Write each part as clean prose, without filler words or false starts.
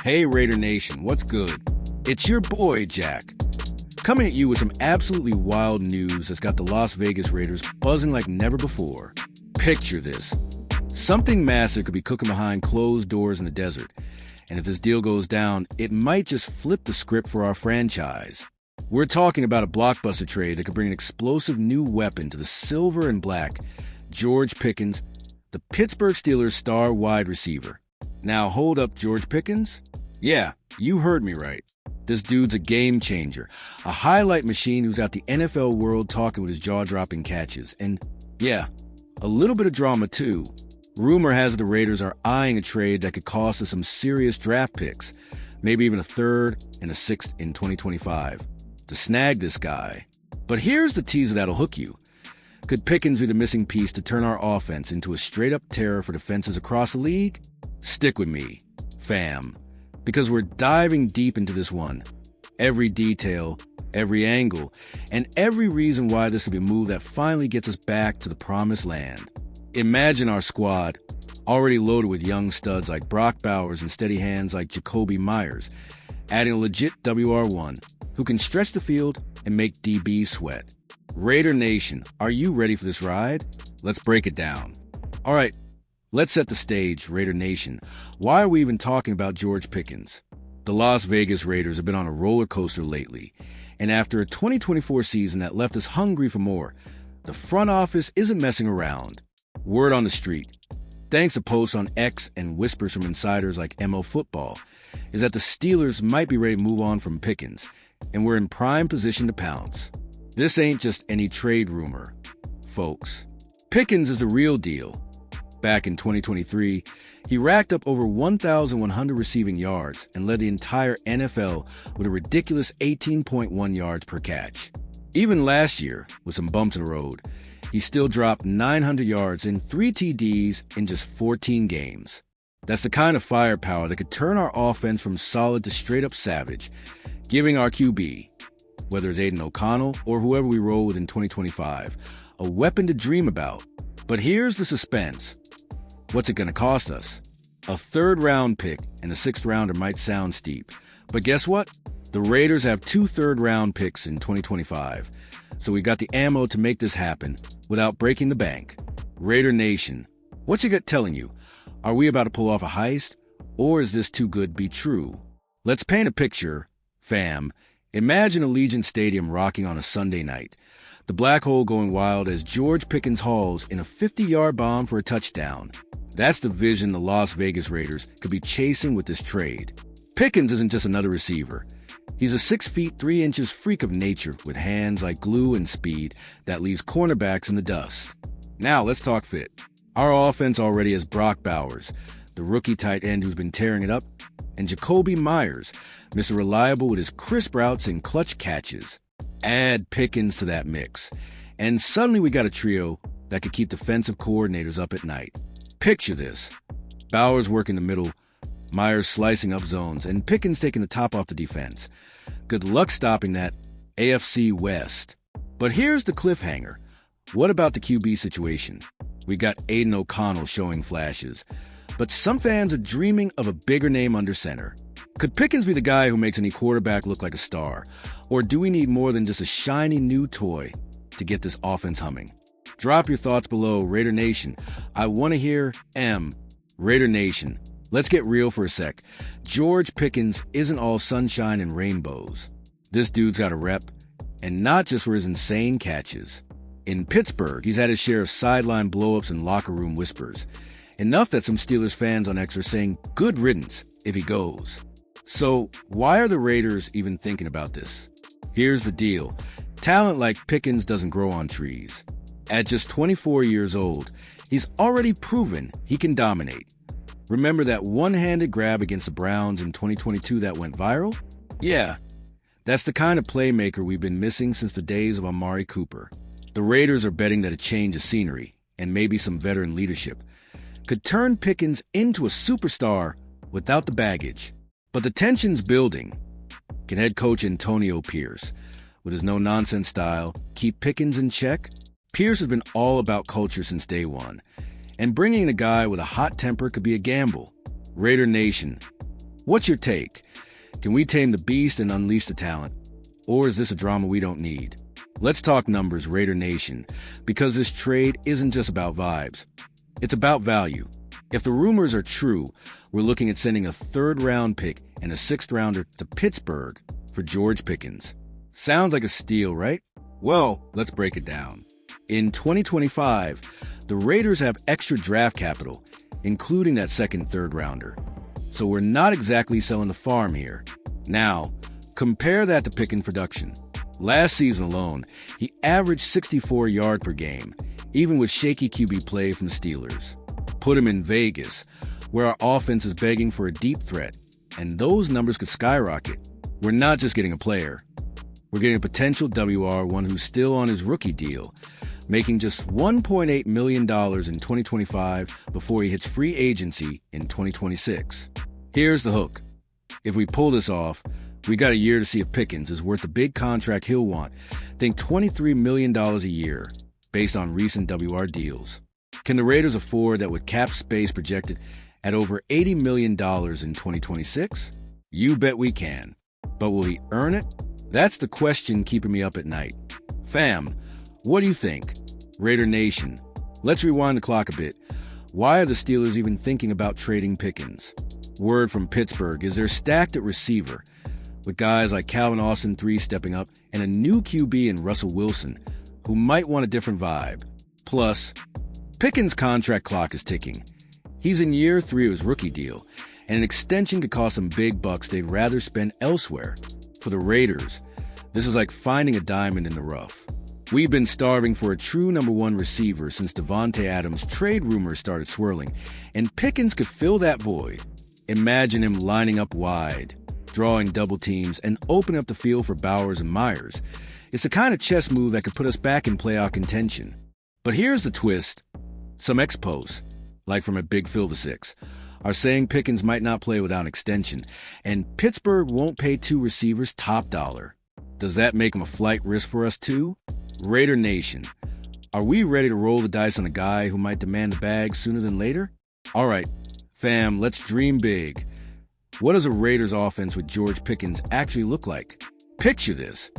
Hey Raider Nation, what's good? It's your boy, Jack, coming at you with some absolutely wild news that's got the Las Vegas Raiders buzzing like never before. Picture this. Something massive could be cooking behind closed doors in the desert, and if this deal goes down, it might just flip the script for our franchise. We're talking about a blockbuster trade that could bring an explosive new weapon to the silver and black, George Pickens, the Pittsburgh Steelers star wide receiver. Now hold up, George Pickens? Yeah, you heard me right. This dude's a game changer, a highlight machine who's got the NFL world talking with his jaw-dropping catches. And yeah, a little bit of drama too. Rumor has it the Raiders are eyeing a trade that could cost us some serious draft picks, maybe even a third and a sixth in 2025, to snag this guy. But here's the teaser that'll hook you. Could Pickens be the missing piece to turn our offense into a straight-up terror for defenses across the league? Stick with me, fam, because we're diving deep into this one. Every detail, every angle, and every reason why this could be a move that finally gets us back to the promised land. Imagine our squad, already loaded with young studs like Brock Bowers and steady hands like Jacoby Myers, adding a legit WR1 who can stretch the field and make DBs sweat. Raider Nation, are you ready for this ride? Let's break it down. All right, let's set the stage, Raider Nation. Why are we even talking about George Pickens? The Las Vegas Raiders have been on a roller coaster lately, and after a 2024 season that left us hungry for more, the front office isn't messing around. Word on the street, thanks to posts on X and whispers from insiders like ML Football, is that the Steelers might be ready to move on from Pickens, and we're in prime position to pounce. This ain't just any trade rumor, folks. Pickens is the real deal. Back in 2023, he racked up over 1,100 receiving yards and led the entire NFL with a ridiculous 18.1 yards per catch. Even last year, with some bumps in the road, he still dropped 900 yards and 3 TDs in just 14 games. That's the kind of firepower that could turn our offense from solid to straight-up savage, giving our QB, whether it's Aiden O'Connell or whoever we roll with in 2025, a weapon to dream about. But here's the suspense. What's it going to cost us? A third-round pick and a sixth-rounder might sound steep, but guess what? The Raiders have 2 third-round picks in 2025, so we got the ammo to make this happen without breaking the bank. Raider Nation, what's your gut telling you? Are we about to pull off a heist, or is this too good to be true? Let's paint a picture, fam. Imagine Allegiant Stadium rocking on a Sunday night, the black hole going wild as George Pickens hauls in a 50-yard bomb for a touchdown. That's the vision the Las Vegas Raiders could be chasing with this trade. Pickens isn't just another receiver. He's a 6 feet 3 inches freak of nature with hands like glue and speed that leaves cornerbacks in the dust. Now let's talk fit. Our offense already has Brock Bowers, the rookie tight end who's been tearing it up, and Jacoby Myers, Mr. Reliable with his crisp routes and clutch catches. Add Pickens to that mix, and suddenly we got a trio that could keep defensive coordinators up at night. Picture this. Bowers working the middle, Myers slicing up zones, and Pickens taking the top off the defense. Good luck stopping that AFC West. But here's the cliffhanger. What about the QB situation? We got Aiden O'Connell showing flashes, but some fans are dreaming of a bigger name under center. Could Pickens be the guy who makes any quarterback look like a star? Or do we need more than just a shiny new toy to get this offense humming? Drop your thoughts below, Raider Nation. I want to hear Raider Nation. Let's get real for a sec. George Pickens isn't all sunshine and rainbows. This dude's got a rep, and not just for his insane catches. In Pittsburgh, he's had his share of sideline blowups and locker room whispers. Enough that some Steelers fans on X are saying good riddance if he goes. So why are the Raiders even thinking about this? Here's the deal. Talent like Pickens doesn't grow on trees. At just 24 years old, he's already proven he can dominate. Remember that one-handed grab against the Browns in 2022 that went viral? Yeah, that's the kind of playmaker we've been missing since the days of Amari Cooper. The Raiders are betting that a change of scenery, and maybe some veteran leadership, could turn Pickens into a superstar without the baggage. But the tension's building. Can head coach Antonio Pierce, with his no-nonsense style, keep Pickens in check? Pierce has been all about culture since day one, and bringing in a guy with a hot temper could be a gamble. Raider Nation, What's your take? Can we tame the beast and unleash the talent? Or is this a drama we don't need? Let's talk numbers, Raider Nation, because this trade isn't just about vibes. It's about value. If the rumors are true, we're looking at sending a third-round pick and a sixth-rounder to Pittsburgh for George Pickens. Sounds like a steal, right? Well, let's break it down. In 2025, the Raiders have extra draft capital, including that second third-rounder. So we're not exactly selling the farm here. Now, compare that to Pickens' production. Last season alone, he averaged 64 yards per game, even with shaky QB play from the Steelers. Put him in Vegas, where our offense is begging for a deep threat, and those numbers could skyrocket. We're not just getting a player. We're getting a potential WR1 who's still on his rookie deal, making just $1.8 million in 2025 before he hits free agency in 2026. Here's the hook. If we pull this off, we got a year to see if Pickens is worth the big contract he'll want. Think $23 million a year, based on recent WR deals. Can the Raiders afford that with cap space projected at over $80 million in 2026? You bet we can. But will he earn it? That's the question keeping me up at night. Fam, what do you think? Raider Nation, let's rewind the clock a bit. Why are the Steelers even thinking about trading Pickens? Word from Pittsburgh is they're stacked at receiver, with guys like Calvin Austin III stepping up and a new QB in Russell Wilson, who might want a different vibe. Plus, Pickens' contract clock is ticking. He's in year 3 of his rookie deal, and an extension could cost them big bucks they'd rather spend elsewhere. For the Raiders, this is like finding a diamond in the rough. We've been starving for a true number 1 receiver since Devontae Adams' trade rumors started swirling, and Pickens could fill that void. Imagine him lining up wide, drawing double teams, and opening up the field for Bowers and Myers. It's the kind of chess move that could put us back in playoff contention. But here's the twist. Some expos, like from a Big Phil the Six, are saying Pickens might not play without an extension, and Pittsburgh won't pay 2 receivers top dollar. Does that make him a flight risk for us too? Raider Nation, are we ready to roll the dice on a guy who might demand the bag sooner than later? All right, fam, let's dream big. What does a Raiders offense with George Pickens actually look like? Picture this.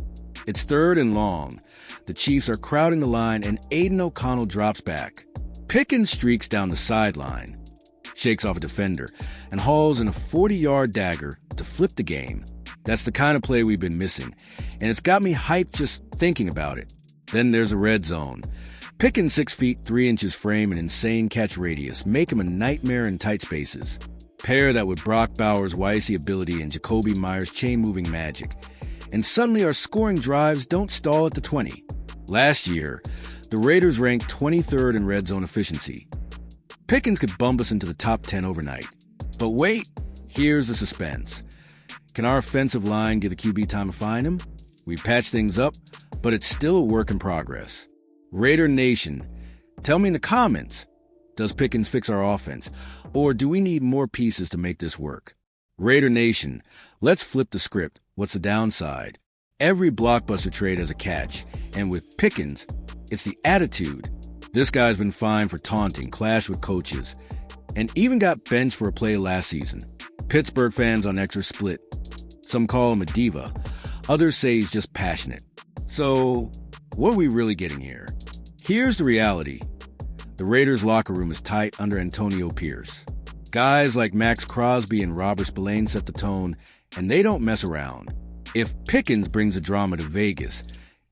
It's 3rd and long. The Chiefs are crowding the line, and Aiden O'Connell drops back. Pickens streaks down the sideline, shakes off a defender, and hauls in a 40-yard dagger to flip the game. That's the kind of play we've been missing, and it's got me hyped just thinking about it. Then there's a red zone. Pickens' 6 feet 3 inches frame and insane catch radius make him a nightmare in tight spaces. Pair that with Brock Bowers' Wisey ability and Jacoby Myers' chain-moving magic, and suddenly our scoring drives don't stall at the 20. Last year, the Raiders ranked 23rd in red zone efficiency. Pickens could bump us into the top 10 overnight. But wait, here's the suspense. Can our offensive line get a QB time to find him? We patched things up, but it's still a work in progress. Raider Nation, tell me in the comments, does Pickens fix our offense, or do we need more pieces to make this work? Raider Nation, let's flip the script. What's the downside? Every blockbuster trade has a catch, and with Pickens, it's the attitude. This guy's been fined for taunting, clashed with coaches, and even got benched for a play last season. Pittsburgh fans on X are split. Some call him a diva. Others say he's just passionate. So, what are we really getting here? Here's the reality. The Raiders' locker room is tight under Antonio Pierce. Guys like Max Crosby and Robert Spillane set the tone, and they don't mess around. If Pickens brings the drama to Vegas,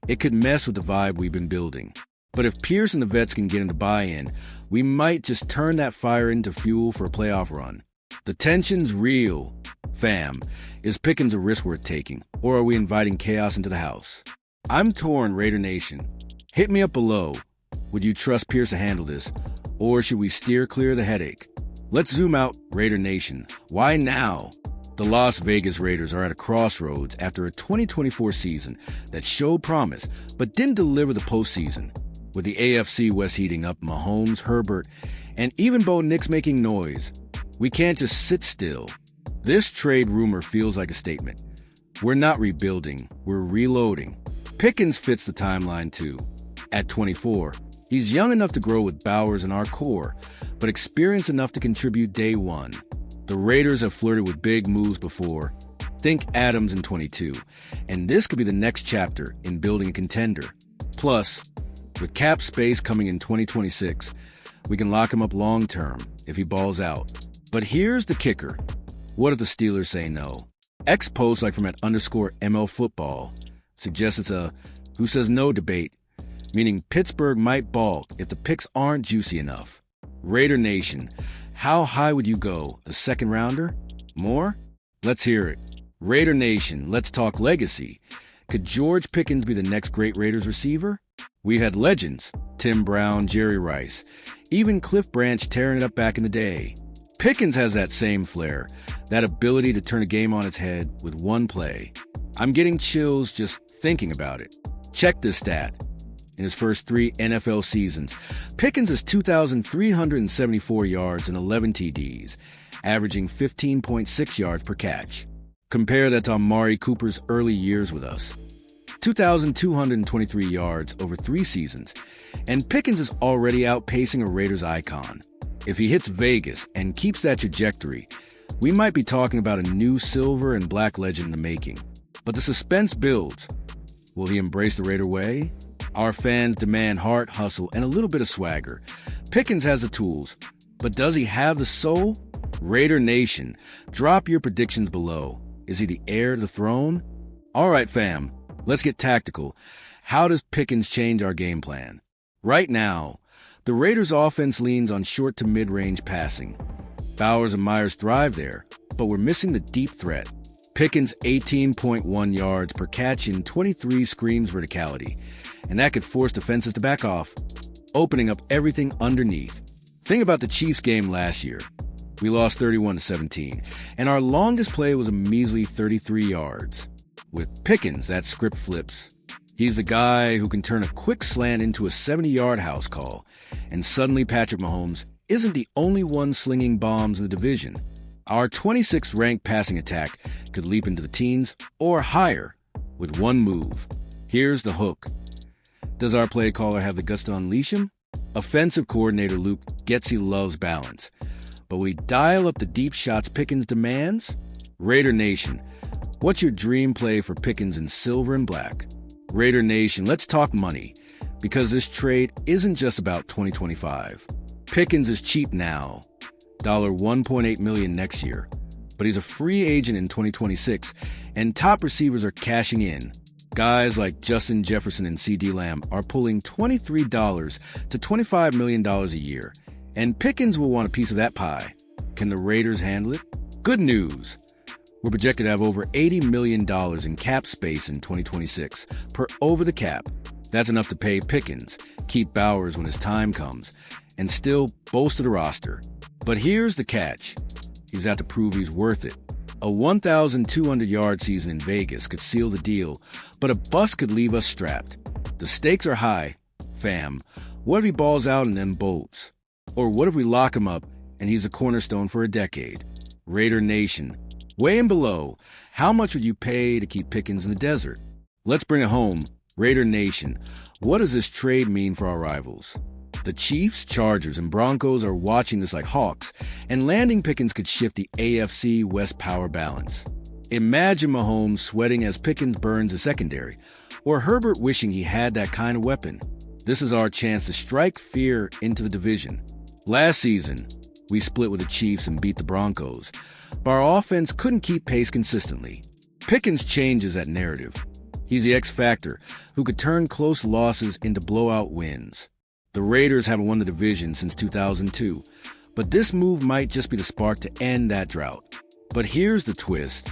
it could mess with the vibe we've been building. But if Pierce and the vets can get into buy-in, we might just turn that fire into fuel for a playoff run. The tension's real. Fam, is Pickens a risk worth taking, or are we inviting chaos into the house? I'm torn, Raider Nation. Hit me up below. Would you trust Pierce to handle this, or should we steer clear of the headache? Let's zoom out, Raider Nation. Why now? The Las Vegas Raiders are at a crossroads after a 2024 season that showed promise but didn't deliver the postseason. With the AFC West heating up, Mahomes, Herbert, and even Bo Nix making noise, we can't just sit still. This trade rumor feels like a statement. We're not rebuilding, we're reloading. Pickens fits the timeline too. At 24, he's young enough to grow with Bowers in our core, but experienced enough to contribute day one. The Raiders have flirted with big moves before. Think Adams in 22. And this could be the next chapter in building a contender. Plus, with cap space coming in 2026, we can lock him up long term if he balls out. But here's the kicker. What if the Steelers say no? X posts like from @_ML Football suggests it's a who says no debate, meaning Pittsburgh might balk if the picks aren't juicy enough. Raider Nation, how high would you go? A second rounder? More? Let's hear it. Raider Nation, let's talk legacy. Could George Pickens be the next great Raiders receiver? We've had legends, Tim Brown, Jerry Rice, even Cliff Branch tearing it up back in the day. Pickens has that same flair, that ability to turn a game on its head with one play. I'm getting chills just thinking about it. Check this stat. In his first 3 NFL seasons, Pickens is 2,374 yards and 11 TDs, averaging 15.6 yards per catch. Compare that to Amari Cooper's early years with us. 2,223 yards over 3 seasons, and Pickens is already outpacing a Raiders icon. If he hits Vegas and keeps that trajectory, we might be talking about a new silver and black legend in the making. But the suspense builds. Will he embrace the Raider way? Our fans demand heart, hustle, and a little bit of swagger. Pickens has the tools, but does he have the soul? Raider Nation, drop your predictions below. Is he the heir to the throne? All right, fam, let's get tactical. How does Pickens change our game plan? Right now, the Raiders' offense leans on short to mid-range passing. Bowers and Myers thrive there, but we're missing the deep threat. Pickens 18.1 yards per catch in 23 screams verticality, and that could force defenses to back off, opening up everything underneath. Think about the Chiefs game last year. We lost 31-17, and our longest play was a measly 33 yards. With Pickens, that script flips. He's the guy who can turn a quick slant into a 70-yard house call, and suddenly Patrick Mahomes isn't the only one slinging bombs in the division. Our 26th ranked passing attack could leap into the teens or higher with one move. Here's the hook. Does our play caller have the guts to unleash him? Offensive coordinator Luke Getsy loves balance, but we dial up the deep shots Pickens demands? Raider Nation, what's your dream play for Pickens in silver and black? Raider Nation, let's talk money, because this trade isn't just about 2025. Pickens is cheap now, $1.8 million next year, but he's a free agent in 2026, and top receivers are cashing in. Guys like Justin Jefferson and C.D. Lamb are pulling $23 to $25 million a year, and Pickens will want a piece of that pie. Can the Raiders handle it? Good news. We're projected to have over $80 million in cap space in 2026 per over the cap. That's enough to pay Pickens, keep Bowers when his time comes, and still bolster the roster. But here's the catch. He's got to prove he's worth it. A 1,200-yard season in Vegas could seal the deal, but a bust could leave us strapped. The stakes are high. Fam, what if he balls out and then bolts? Or what if we lock him up and he's a cornerstone for a decade? Raider Nation, weigh in below. How much would you pay to keep Pickens in the desert? Let's bring it home. Raider Nation, what does this trade mean for our rivals? The Chiefs, Chargers, and Broncos are watching this like hawks, and landing Pickens could shift the AFC West power balance. Imagine Mahomes sweating as Pickens burns a secondary, or Herbert wishing he had that kind of weapon. This is our chance to strike fear into the division. Last season, we split with the Chiefs and beat the Broncos, but our offense couldn't keep pace consistently. Pickens changes that narrative. He's the X factor who could turn close losses into blowout wins. The Raiders haven't won the division since 2002, but this move might just be the spark to end that drought. But here's the twist.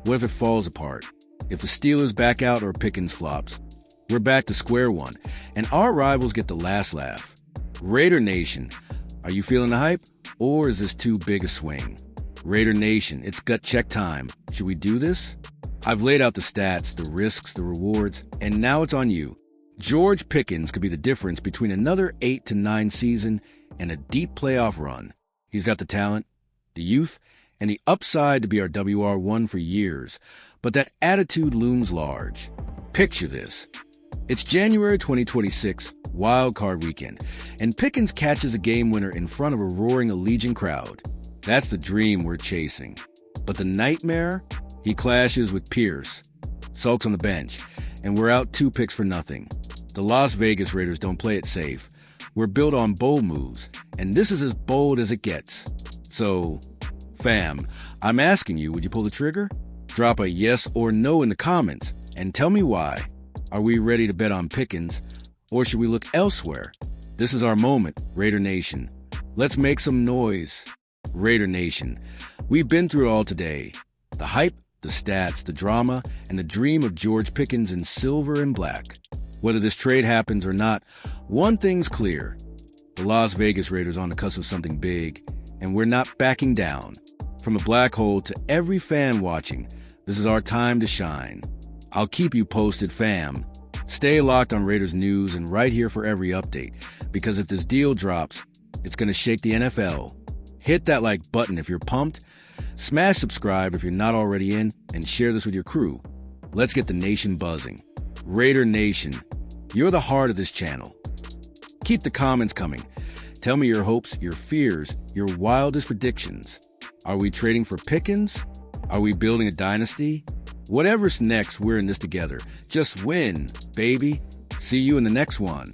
What if it falls apart? If the Steelers back out or Pickens flops, we're back to square one, and our rivals get the last laugh. Raider Nation, are you feeling the hype, or is this too big a swing? Raider Nation, it's gut check time. Should we do this? I've laid out the stats, the risks, the rewards, and now it's on you. George Pickens could be the difference between another 8 to 9 season and a deep playoff run. He's got the talent, the youth, and the upside to be our WR1 for years, but that attitude looms large. Picture this. It's January 2026, Wild Card Weekend, and Pickens catches a game winner in front of a roaring Allegiant crowd. That's the dream we're chasing. But the nightmare? He clashes with Pierce, sulks on the bench, and we're out 2 picks for nothing. The Las Vegas Raiders don't play it safe. We're built on bold moves, and this is as bold as it gets. So, fam, I'm asking you, would you pull the trigger? Drop a yes or no in the comments, and tell me why. Are we ready to bet on Pickens, or should we look elsewhere? This is our moment, Raider Nation. Let's make some noise. Raider Nation, we've been through it all today. The hype, the stats, the drama, and the dream of George Pickens in silver and black. Whether this trade happens or not, one thing's clear. The Las Vegas Raiders are on the cusp of something big, and we're not backing down. From the black hole to every fan watching, this is our time to shine. I'll keep you posted, fam. Stay locked on Raiders news and right here for every update, because if this deal drops, it's going to shake the NFL. Hit that like button if you're pumped, smash subscribe if you're not already in, and share this with your crew. Let's get the nation buzzing. Raider Nation, you're the heart of this channel. Keep the comments coming. Tell me your hopes, your fears, your wildest predictions. Are we trading for Pickens? Are we building a dynasty? Whatever's next, we're in this together. Just win, baby. See you in the next one.